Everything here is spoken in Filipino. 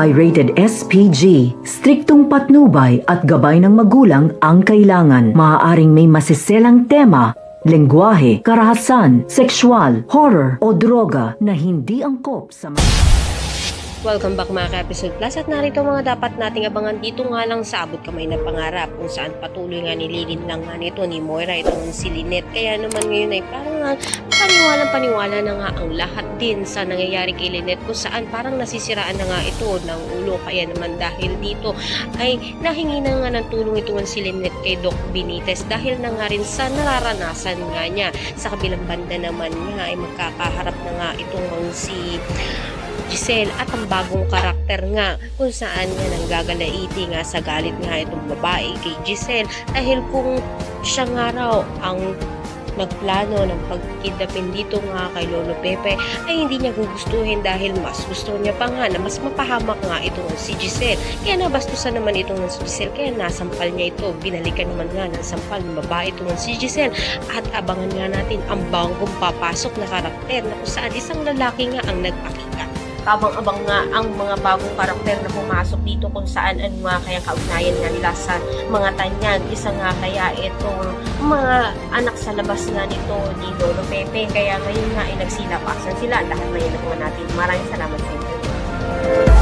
ay rated SPG. Striktong patnubay at gabay ng magulang ang kailangan. Maaaring may masiselang tema, lengguwahe, karahasan, sexual, horror o droga na hindi angkop sa Welcome back mga ka-episode plus at narito mga dapat nating abangan dito nga lang sa abot kamay na pangarap kung saan patuloy nga nililin lang nga nito ni Moira itong si Lynette. Kaya naman ngayon ay parang paniwala na nga ang lahat din sa nangyayari kay Lynette kung saan parang nasisiraan na nga ito ng ulo. Kaya naman dahil dito ay nahingi na nga ng tulong itong si Lynette kay Doc Benitez dahil na nga rin sa nararanasan nga niya. Sa kabilang banda naman nga ay magkakaharap na nga itong si Giselle at ang bagong karakter nga kung saan nga nanggagalaiti nga sa galit nga itong babae kay Giselle dahil kung siya nga raw ang nagplano ng pagkidnapin dito nga kay Lolo Pepe ay hindi niya gugustuhin dahil mas gusto niya pa nga na mas mapahamak nga itong si Giselle. Kaya nabastusan naman itong si Giselle kaya nasampal niya ito. Binalikan naman nga ng sampal ng babae itong si Giselle at abangan nga natin ang bagong papasok na karakter na kung saan isang lalaki nga ang nagpakita. Abang-abang nga ang mga bagong karakter na pumasok dito kung saan ano nga kaya kaugnayan nga nila sa mga tanyag. Isa nga kaya itong mga anak sa labas nga nito ni Lolo Pepe. Kaya ngayon nga ay nagsilapasan sila. Lahat na yun naman natin. Maraming salamat sa inyo.